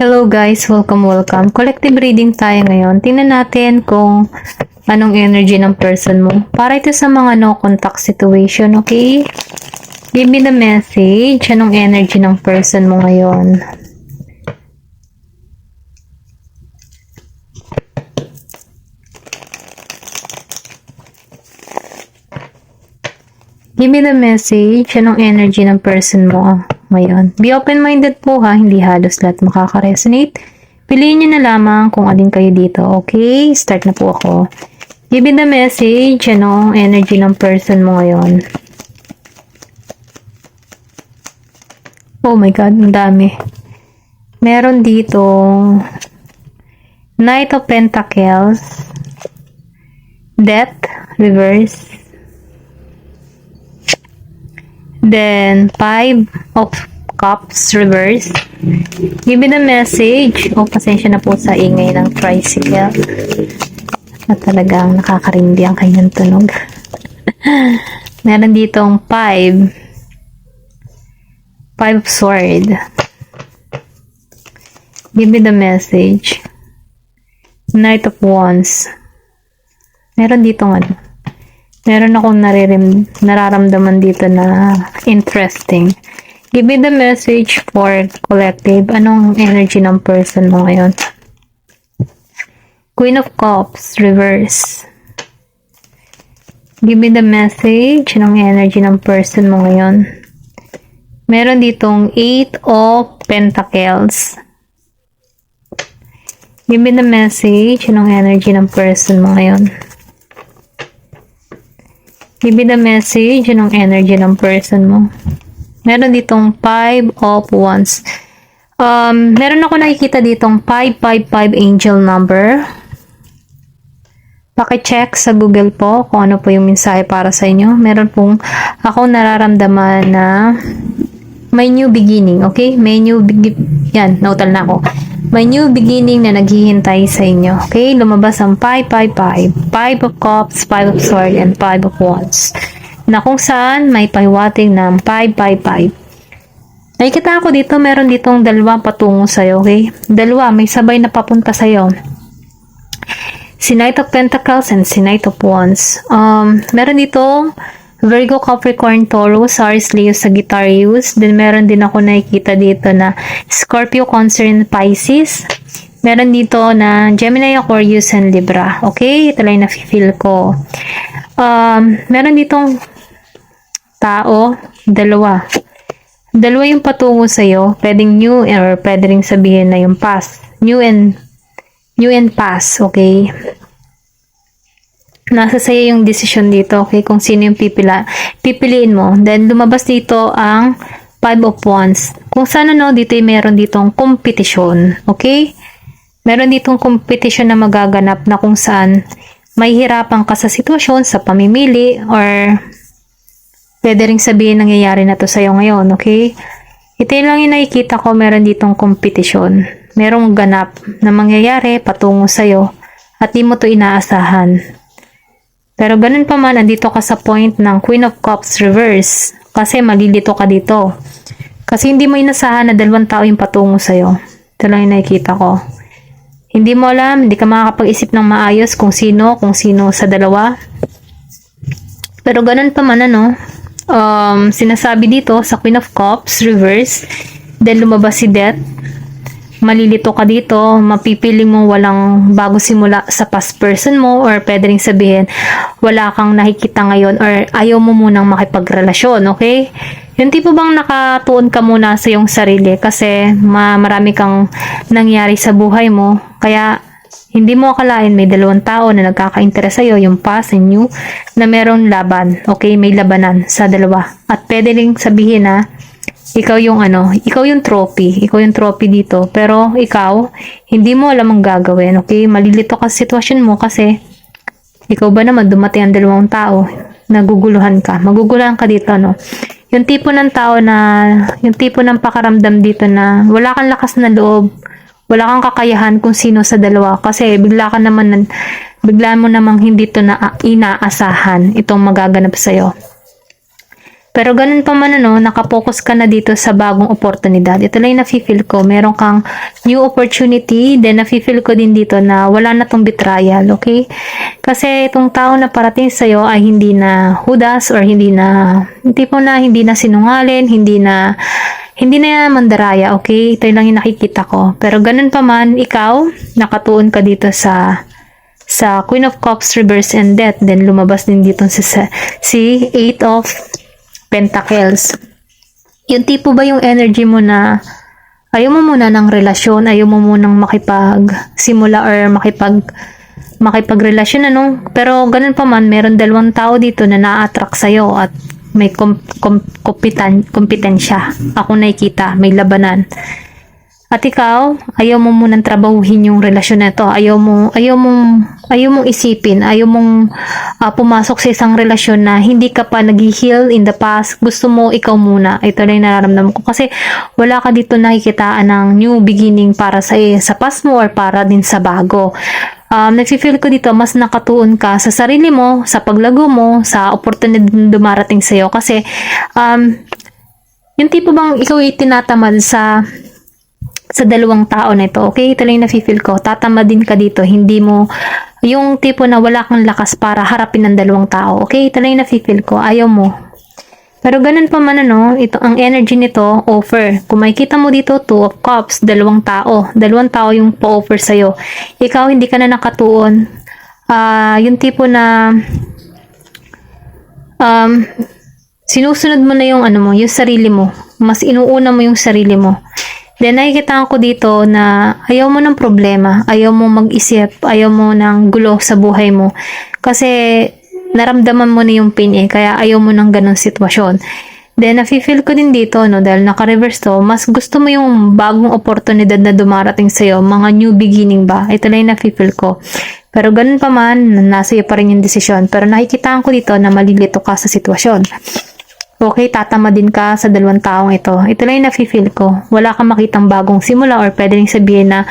Hello guys, welcome. Collective reading tayo ngayon. Tingnan natin kung anong energy ng person mo. Para ito sa mga no contact situation, okay? Give me the message. Anong energy ng person mo ngayon? Give me the message. Anong energy ng person mo ngayon? Be open-minded po ha. Hindi halos lahat makaka-resonate. Piliin nyo na lamang kung alin kayo dito. Okay? Start na po ako. Give me the message. Anong energy ng person mo ngayon? Oh my God, ang dami. Meron dito Knight of Pentacles, Death, Reverse, then 5 of Cups, Reverse. Give me the message. Oh, pasensya na po sa ingay ng tricycle. Na talagang nakakarindi ang kanyang tunog. Meron ditong 5 of Sword. Give me the message. Knight of Wands. Meron ditong ano. Meron akong nararamdaman dito na interesting. Give me the message for collective. Anong energy ng person mo ngayon? Queen of Cups, Reverse. Give me the message. Anong energy ng person mo ngayon? Meron ditong 8 of Pentacles. Give me the message. Anong energy ng person mo ngayon? Give me the message. Anong energy ng person mo? Meron ditong 5 of Wands. Meron ako nakikita ditong 555 angel number. Paki-check sa Google po kung ano po yung mensahe para sa inyo. Meron pong ako nararamdaman na may new beginning, okay? May new beginning. Yan, nautal na ako. May new beginning na naghihintay sa inyo. Okay? Lumabas ang 555. 5 of Cups, 5 of Swords, and 5 of Wands. Na kung saan may pahiwating ng 555. Nakikita ako dito, meron ditong dalawa patungo sa'yo, okay? Dalawa, may sabay na papunta sa'yo. Si Knight of Pentacles and si Knight of Wands. Meron ditong Virgo, Capricorn, Taurus, Aries, Leo, Sagittarius. Then meron din ako nakikita dito na Scorpio, Cancer, and Pisces. Meron dito na Gemini, Aquarius, and Libra. Okay? Ito lang yung nafe-feel ko. Meron ditong tao, dalawa. Dalawa yung patungo sa'yo. Pwedeng new or pwede rin sabihin na yung past. New and past. Okay? Nasa sa'yo yung decision dito, okay? Kung sino yung pipiliin mo. Then, lumabas dito ang 5 of Wands. Kung saan dito ay meron ditong competition, okay? Meron ditong competition na magaganap na kung saan may hirapan ka sa sitwasyon, sa pamimili, or pwede rin sabihin nangyayari na to sa'yo ngayon, okay? Ito lang yung nakikita ko, meron ditong competition. Merong ganap na mangyayari patungo sa'yo at di mo to inaasahan. Pero ganun pa man, andito ka sa point ng Queen of Cups Reverse. Kasi malilito ka dito. Kasi hindi mo inasahan na dalawang tao yung patungo sa'yo. Ito lang yung nakikita ko. Hindi mo alam, hindi ka makakapag-isip ng maayos kung sino sa dalawa. Pero ganun pa man, sinasabi dito sa Queen of Cups Reverse, then lumabas si Death. Malilito ka dito, mapipiling mo walang bago simula sa past person mo, or pwede rin sabihin wala kang nakikita ngayon or ayaw mo munang makipagrelasyon, okay? Yung tipo bang nakatuon ka muna sa iyong sarili kasi marami kang nangyari sa buhay mo, kaya hindi mo akalain may dalawang tao na nagkaka-interest sa'yo, yung past and new, na meron laban, okay? May labanan sa dalawa. At pwede rin sabihin na ikaw yung trophy. Ikaw yung trophy dito. Pero ikaw, hindi mo alam ang gagawin, okay? Malilito ka sa sitwasyon mo kasi ikaw ba naman dumating ang dalawang tao, naguguluhan ka. Maguguluhan ka dito, Yung tipo ng tao yung tipo ng pakaramdam dito na wala kang lakas na loob, wala kang kakayahan kung sino sa dalawa kasi bigla mo namang hindi to na inaasahan itong magaganap sa'yo. Pero ganun pa man ano, nakapokus ka na dito sa bagong oportunidad. Ito lang yung nafe-feel ko. Meron kang new opportunity, then nafe-feel ko din dito na wala na tong betrayal, okay? Kasi itong tao na parating sa'yo ay hindi na hudas or hindi na sinungaling, hindi na mandaraya, okay? Ito lang yung nakikita ko. Pero ganun pa man, ikaw, nakatuon ka dito sa Queen of Cups, Reverse, and Death. Then lumabas din dito si Eight of Pentacles. Yung tipo ba yung energy mo na ayaw mo muna ng relasyon, ayaw mo munang makipagsimula or makipagrelasyon, ano? Pero ganun pa man, meron dalawang tao dito na na-attract sa'yo at may kompetensya. Ako nakikita, may labanan. At ikaw, ayaw mo munang trabahuhin yung relasyon na ito. Ayaw mong isipin, ayaw mong pumasok sa isang relasyon na hindi ka pa nag-heal in the past. Gusto mo ikaw muna. Ito lang yung nararamdaman ko. Kasi wala ka dito nakikitaan ng new beginning para sa past mo or para din sa bago. Nag-feel ko dito, mas nakatuon ka sa sarili mo, sa paglago mo, sa opportunity na dumarating sa'yo. Kasi, yung tipo bang ikaw ay tinatamad sa dalawang tao na ito, okay? Ito lang yung nafe-feel ko. Tatamad din ka dito. Hindi mo, yung tipo na wala kang lakas para harapin ng dalawang tao, okay? Ito lang yung nafe-feel ko. Ayaw mo. Pero ganun pa man ano, ito, ang energy nito, offer. Kung makikita mo dito, Two of Cups, dalawang tao. Dalawang tao yung po-offer sa'yo. Ikaw, hindi ka na nakatuon. Yung tipo na, sinusunod mo na yung yung sarili mo. Mas inuuna mo yung sarili mo. Then, nakikita ko dito na ayaw mo ng problema, ayaw mo mag-isip, ayaw mo ng gulo sa buhay mo. Kasi, naramdaman mo na yung pain kaya ayaw mo ng ganong sitwasyon. Then, nafe-feel ko din dito, no, dahil naka-reverse to, mas gusto mo yung bagong oportunidad na dumarating sa'yo, mga new beginning ba? Ito lang yung nafe-feel ko. Pero ganun pa man, nasa iyo pa rin yung desisyon. Pero nakikita ko dito na malilito ka sa sitwasyon. Okay, tatama din ka sa dalawang taong ito. Ito lang yung nafe-feel ko. Wala kang makitang bagong simula or pwede rin sabihin na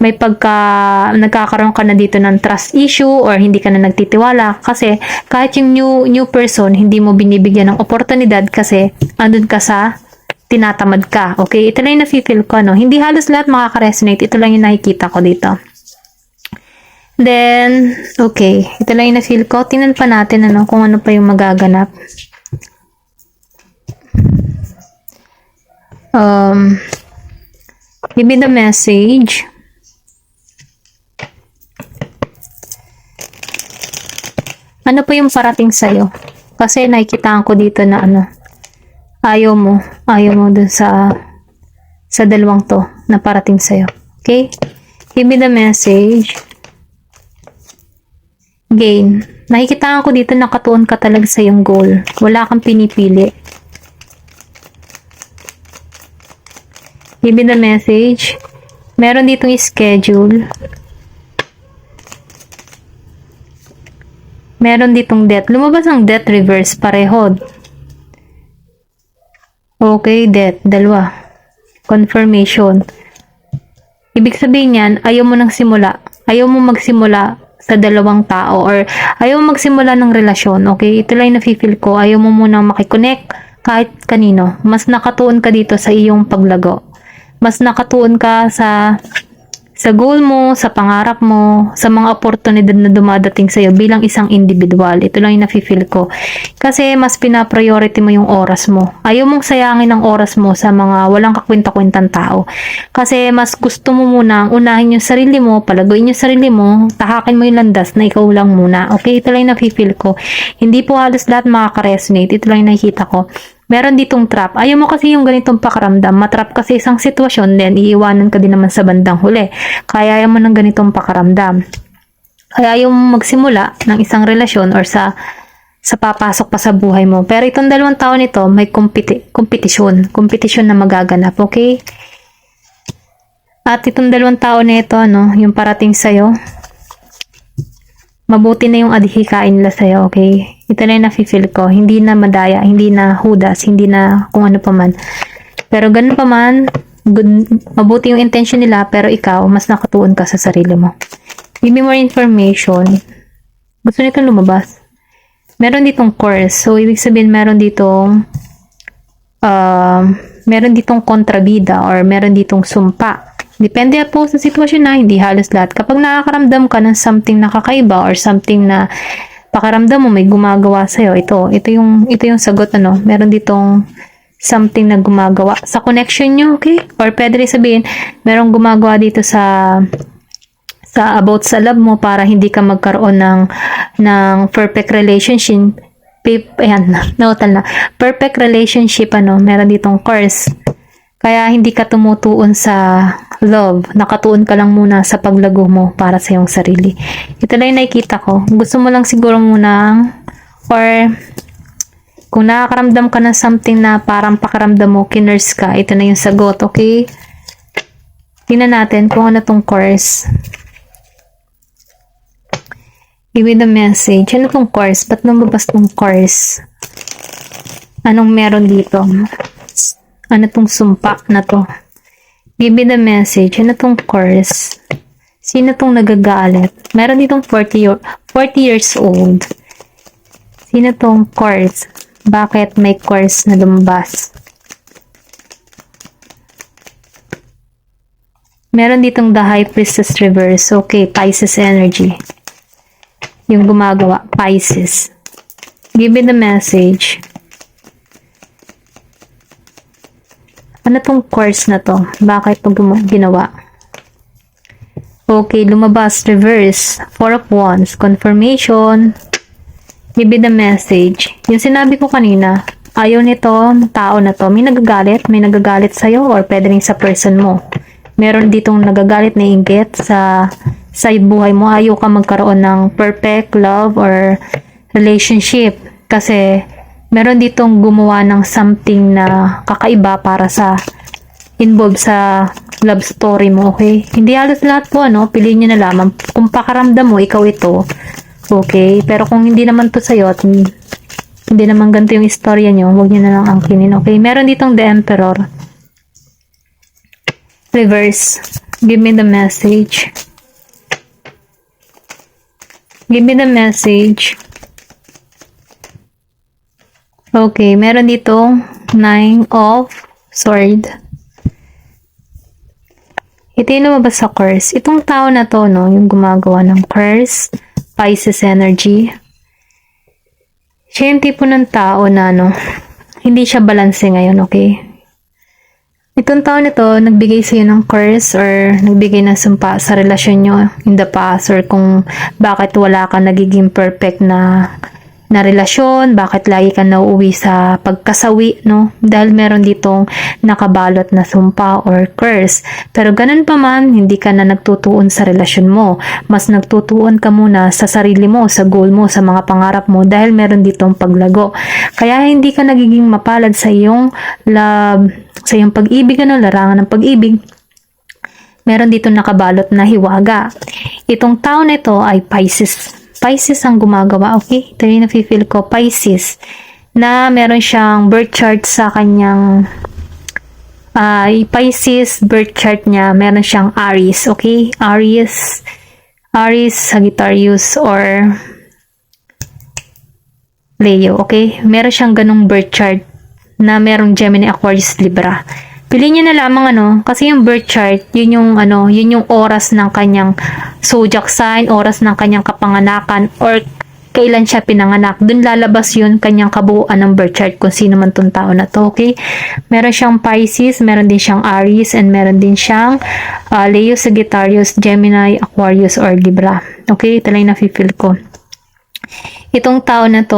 may nagkakaroon ka na dito ng trust issue or hindi ka na nagtitiwala. Kasi kahit yung new person, hindi mo binibigyan ng oportunidad kasi andun ka sa tinatamad ka. Okay, ito lang yung nafe-feel ko. No? Hindi halos lahat makaka-resonate. Ito lang yung nakikita ko dito. Then, okay. Ito lang yung na-feel ko. Tingnan pa natin kung ano pa yung magaganap. Give me the message. Ano pa yung parating sa'yo? Kasi nakikitaan ko dito na ayaw mo dun sa dalawang to na parating sa'yo. Okay? Give me the message. Gain. Nakikitaan ko dito nakatuon ka talaga sa yung goal. Wala kang pinipili. Give me the message. Meron ditong schedule. Meron ditong death. Lumabas ang death reverse. Pareho. Okay, death. Dalawa. Confirmation. Ibig sabihin yan, ayaw mo nang simula. Ayaw mo magsimula sa dalawang tao or ayaw mo magsimula ng relasyon. Okay? Ito lang yung nafe-feel ko. Ayaw mo munang makikonnect kahit kanino. Mas nakatuon ka dito sa iyong paglago. Mas nakatuon ka sa goal mo, sa pangarap mo, sa mga oportunidad na dumadating sa iyo bilang isang individual. Ito lang yung nafe-feel ko. Kasi mas pina-priority mo yung oras mo. Ayaw mong sayangin ang oras mo sa mga walang kakwenta-kwentang tao. Kasi mas gusto mo muna unahin yung sarili mo, palaguin yung sarili mo, tahakin mo yung landas na ikaw lang muna. Okay, ito lang yung nafe-feel ko. Hindi po halos lahat makaka-resonate. Ito lang yung nakikita ko. Meron ditong trap. Ayaw mo kasi yung ganitong pakaramdam. Matrap ka sa isang sitwasyon, then iiwanan ka din naman sa bandang huli. Kaya ayaw mo ng ganitong pakaramdam. Kaya ayaw mo magsimula ng isang relasyon or sa papasok pa sa buhay mo. Pero itong dalawang taon nito, may competition. Competition na magaganap, okay? At itong dalawang taon nito, yung parating sa'yo, mabuti na yung adhikain nila sa'yo, okay? Ito na yung nafe-feel ko. Hindi na madaya, hindi na hudas, hindi na kung ano pa man. Pero ganun pa man, mabuti yung intention nila, pero ikaw, mas nakatuon ka sa sarili mo. Give me more information. Gusto nitong lumabas. Meron ditong course. So, ibig sabihin meron ditong kontrabida or meron ditong sumpa. Depende po sa sitwasyon na, hindi halos lahat. Kapag nakakaramdam ka ng something na kakaiba or something na pakaramdam mo may gumagawa sa'yo, ito yung sagot, meron ditong something na gumagawa sa connection nyo, okay? Or pwede rin sabihin, merong gumagawa dito sa about sa love mo para hindi ka magkaroon ng perfect relationship. Ayan, nautal na. Perfect relationship, meron ditong curse. Kaya hindi ka tumutuon sa love. Nakatuon ka lang muna sa paglago mo para sa iyong sarili. Ito lang yung nakikita ko. Gusto mo lang siguro muna or kung nakakaramdam ka ng something na parang pakaramdam mo, kinurse ka, ito na yung sagot, okay? Tingnan natin kung ano tong course. Give me the message. Ano tong course? Ba't lumabas tong course? Anong meron dito? Ano tong sumpa na to? Give me the message. Ano tong course? Sino tong nagagalit? Meron ditong 40 years old. Sino tong course? Bakit may course na lumabas? Meron ditong the High Priestess reverse. Okay, Pisces energy. Yung gumagawa, Pisces. Give me the message. Ano tong course na to? Bakit ito ginawa? Okay, lumabas, reverse. Four of Wands, confirmation. Give me the message. Yung sinabi ko kanina, ayaw nito, tao na to, may nagagalit sa'yo or pwede rin sa person mo. Meron ditong nagagalit na inggit sa buhay mo. Ayaw ka magkaroon ng perfect love or relationship kasi meron ditong gumawa ng something na kakaiba para sa involved sa love story mo, okay? Hindi halos lahat po, piliin nyo na lamang. Kung pakaramdam mo, ikaw ito, okay? Pero kung hindi naman to sa'yo at hindi naman ganito yung istorya nyo, huwag nyo na lang angkinin, okay? Meron ditong the Emperor. Reverse. Give me the message. Give me the message. Okay, meron dito 9 of Sword. Ito yung lumabas sa curse. Itong tao na to, yung gumagawa ng curse, Pisces energy. Siya yung tipo ng tao na, hindi siya balanse ngayon, okay? Itong tao na to, nagbigay sa'yo ng curse or nagbigay ng sumpa sa relasyon nyo in the past or kung bakit wala ka nagiging perfect na relasyon, bakit lagi ka nauuwi sa pagkasawi, Dahil meron ditong nakabalot na sumpa or curse. Pero ganun pa man, hindi ka na nagtutuon sa relasyon mo. Mas nagtutuon ka muna sa sarili mo, sa goal mo, sa mga pangarap mo dahil meron ditong paglago. Kaya hindi ka nagiging mapalad sa iyong love, sa iyong pag-ibig, larangan ng pag-ibig. Meron ditong nakabalot na hiwaga. Itong tao na ito ay Pisces. Pisces ang gumagawa, okay? Ito yung nafe-feel ko, Pisces, na meron siyang birth chart sa kanyang Pisces birth chart niya, meron siyang Aries, okay? Aries, Sagittarius, or Leo, okay? Meron siyang ganung birth chart na merong Gemini, Aquarius, Libra. Piliin niyo na lamang kasi yung birth chart, yun yung oras ng kanyang zodiac sign, oras ng kanyang kapanganakan, or kailan siya pinanganak. Dun lalabas yun, kanyang kabuuan ng birth chart kung sino man tong tao na to, okay? Meron siyang Pisces, meron din siyang Aries, and meron din siyang Leo, Sagittarius, Gemini, Aquarius, or Libra. Okay? Ito lang yung nafe-feel ko. Itong tao na to,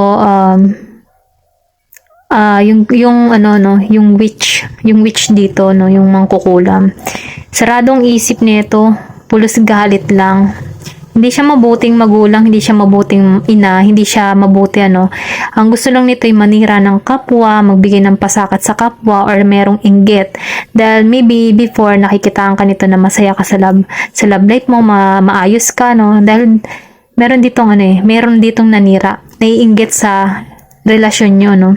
yung witch dito, yung mangkukulam. Saradong isip nito, pulos galit lang. Hindi siya mabuting magulang, hindi siya mabuting ina, hindi siya mabuti Ang gusto lang nito ay manira ng kapwa, magbigay ng pasakit sa kapwa, or merong inggit. Dahil maybe before nakikitaan ka nito na masaya ka sa love life mo, maayos ka, Dahil meron ditong nanira, naiinggit sa relasyon nyo,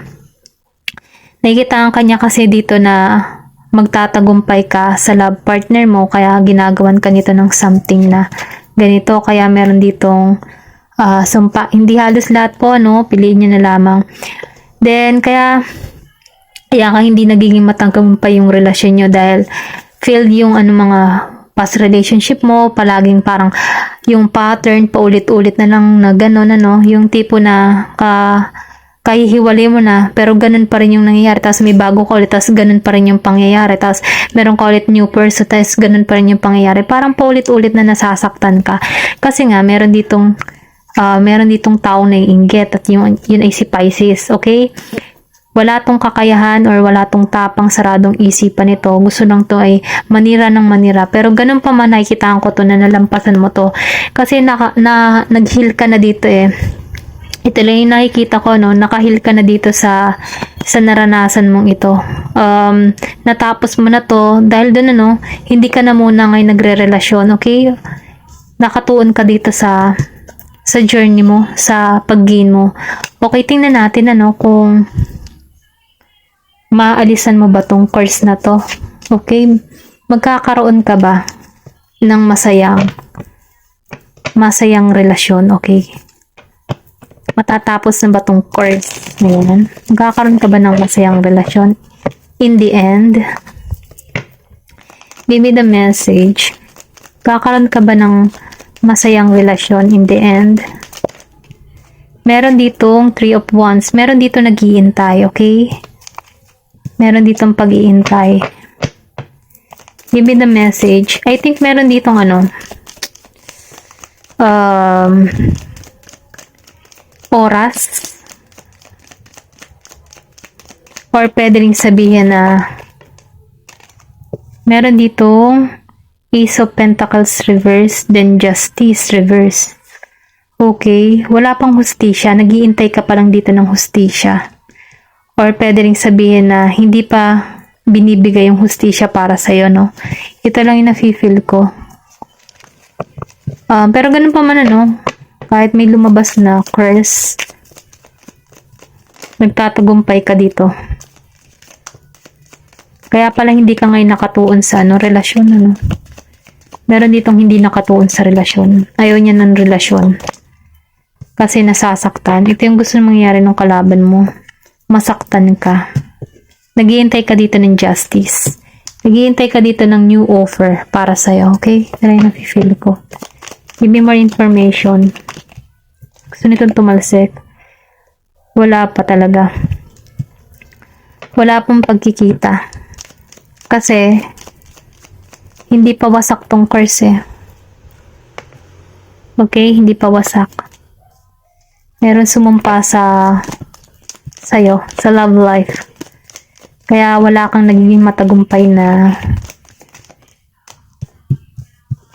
Nakikitaan kanya kasi dito na magtatagumpay ka sa love partner mo, kaya ginagawan ka nito ng something na ganito. Kaya meron ditong sumpa. Hindi halos lahat po, no? Piliin nyo na lamang. Then, kaya ka hindi nagiging matagumpay yung relasyon nyo dahil failed yung mga past relationship mo, palaging parang yung pattern, paulit-ulit na lang na gano'n, yung tipo na kahihiwalay mo na, pero ganun pa rin yung nangyayari, tapos may bago ka ulit, tapos ganun pa rin yung pangyayari, tapos meron ka ulit new person, tapos ganun pa rin yung pangyayari, parang paulit-ulit na nasasaktan ka, kasi nga, meron ditong tao na iinggit, at yun ay si Pisces, okay? Wala tong kakayahan or wala tong tapang saradong isipan nito. Gusto lang to ay manira ng manira. Pero ganun pa man nakikitaan ko to na nalampasan mo to. Kasi nag-heal ka na dito eh. Ito lang yung nakikita ko, no? Nakahil ka na dito sa naranasan mong ito. Natapos mo na to dahil doon, hindi ka na muna ngayon nagre-relasyon, okay? Nakatuon ka dito sa journey mo, sa pag-gain mo. Okay, tingnan natin, kung maalisan mo ba tong course na to. Okay? Magkakaroon ka ba ng masayang relasyon, okay? Matatapos na ba tong course na yan? Magkakaroon ka ba ng masayang relasyon? In the end, give me the message. Magkakaroon ka ba ng masayang relasyon in the end? Meron ditong 3 of Wands. Meron dito nag-iintay, okay? Meron ditong pag-iintay. Give me the message. I think meron ditong oras. Or pwede rin sabihin na meron ditong Ace of Pentacles reverse, then Justice reverse. Okay, wala pang hustisya. Nag-iintay ka pa lang dito ng hustisya. Or pwede rin sabihin na hindi pa binibigay yung hustisya para sa'yo, no? Ito lang yung nafe-feel ko. Pero ganun pa man, kahit may lumabas na curse, nagtatagumpay ka dito. Kaya pala hindi ka ngayon nakatuon sa relasyon, Meron ditong hindi nakatuon sa relasyon. Ayaw niya ng relasyon. Kasi nasasaktan. Ito yung gusto mangyari ng kalaban mo. Masaktan ka. Naghihintay ka dito ng justice. Naghihintay ka dito ng new offer para sa'yo, okay? Ito lang yung nafe-feel ko. Give me more information. Gusto nitong tumalsik. Wala pa talaga. Wala pong pagkikita. Kasi, hindi pa wasak tong curse eh. Okay? Hindi pa wasak. Meron sumumpa sa'yo, sa love life. Kaya wala kang nagiging matagumpay na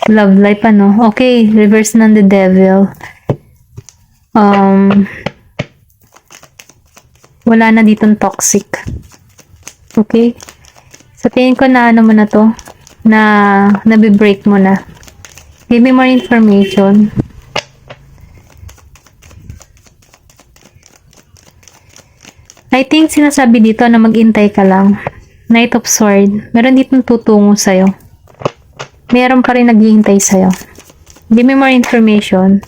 love life, Okay, reverse ng the devil. Wala na ditong toxic. Okay? Sa tingin ko na mo na to, na nabi-break mo na. Give me more information. I think sinasabi dito na mag-intay ka lang. Knight of Sword. Meron ditong tutungo sa'yo. Meron pa rin naghihintay sa'yo. Give me more information.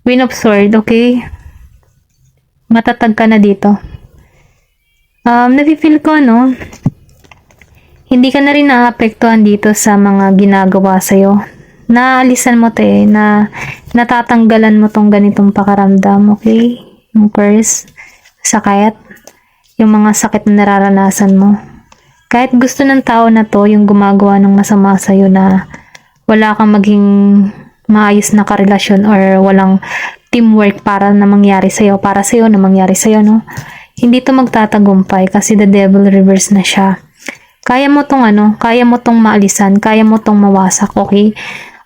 Queen of Sword, okay? Matatag ka na dito. Nafe-feel ko, hindi ka na rin naapektuhan dito sa mga ginagawa sa'yo. Naalisan mo na natatanggalan mo tong ganitong pakaramdam, okay? Yung curse, sakit, yung mga sakit na nararanasan mo. Kahit gusto ng tao na to, yung gumagawa ng masama sa'yo na wala kang maging maayos na karelasyon or walang teamwork para na mangyari sa'yo, na mangyari sa'yo, Hindi to magtatagumpay kasi the devil reverse na siya. Kaya mo tong kaya mo tong maalisan, kaya mo tong mawasak, okay?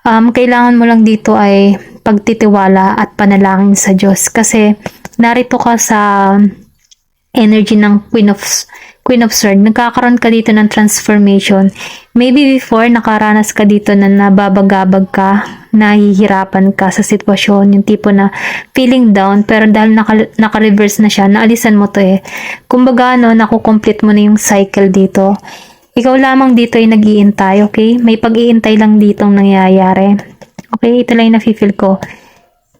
Kailangan mo lang dito ay pagtitiwala at panalangin sa Diyos kasi narito ka sa energy ng Queen of Swords. Nagkakaroon ka dito ng transformation. Maybe before nakaranas ka dito na nababagabag ka, nahihirapan ka sa sitwasyon, yung tipo na feeling down, pero dahil naka-reverse na siya, naalisan mo to eh. Kumbaga nakukomplete mo na yung cycle dito. Ikaw lamang dito ay nag-iintay, okay? May pag-iintay lang ditong nangyayari. Okay, ito lang yung nafe-feel ko.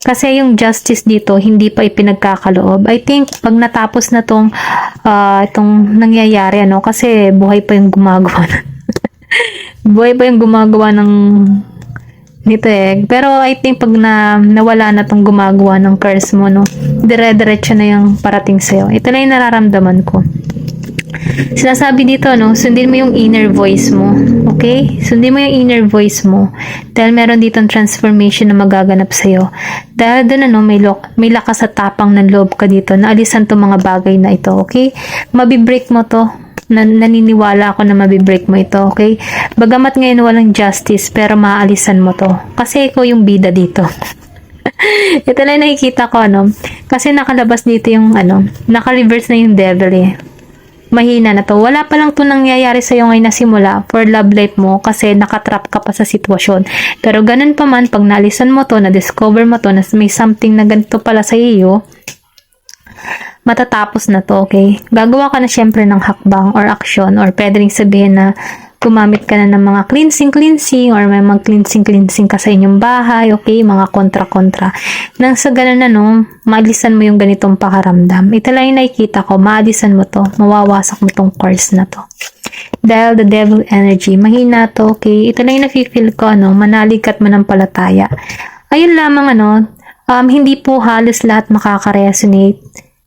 Kasi yung justice dito, hindi pa ipinagkakaloob. I think, pag natapos na itong nangyayari, ano, kasi buhay pa yung gumagawa. Buhay pa yung gumagawa nito eh. Pero I think, pag nawala na tong gumagawa ng curse mo, no, dire-diretso na yung parating sa'yo. Ito lang yung nararamdaman ko. Sinasabi dito, no, sundin mo yung inner voice mo. Okay? Sundin mo yung inner voice mo. Dahil meron ditong transformation na magaganap sa'yo. Dahil doon, ano, may lakas at tapang ng loob ka dito na alisan to mga bagay na ito. Okay? Mabibreak mo to. Naniniwala ako na mabibreak mo ito. Okay? Bagamat ngayon walang justice, pero maaalisan mo to. Kasi ikaw yung bida dito. Ito lang nakikita ko, ano. Kasi nakalabas dito yung, ano, naka-reverse na yung devil eh. Mahina na to. Wala pa lang to nangyayari sa'yo ngayon na simula for love life mo kasi nakatrap ka pa sa sitwasyon. Pero ganun pa man, pag naalisan mo to, na-discover mo to, na may something na ganito pala sa iyo, matatapos na to, okay? Gagawa ka na syempre ng hakbang or action or pwede rin sabihin na gumamit ka na ng mga cleansing or may mga cleansing ka sa inyong bahay, okay? Mga kontra-kontra. Nang sa ganun na, no, maalisan mo yung ganitong pakaramdam. Ito lang yung nakikita ko, maalisan mo to, mawawasak mo tong curse na to. Dahil the devil energy, mahina to, okay? Ito lang yung nafe-feel ko, no, manalig at manampalataya. Ayun lamang, ano, hindi po halos lahat makaka-resonate.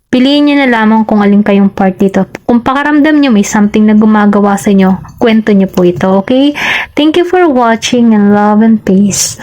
Piliin nyo na lamang kung alin kayong part dito. Kung pakaramdam nyo may something na gumagawa sa inyo, kwento nyo po ito, okay? Thank you for watching and love and peace.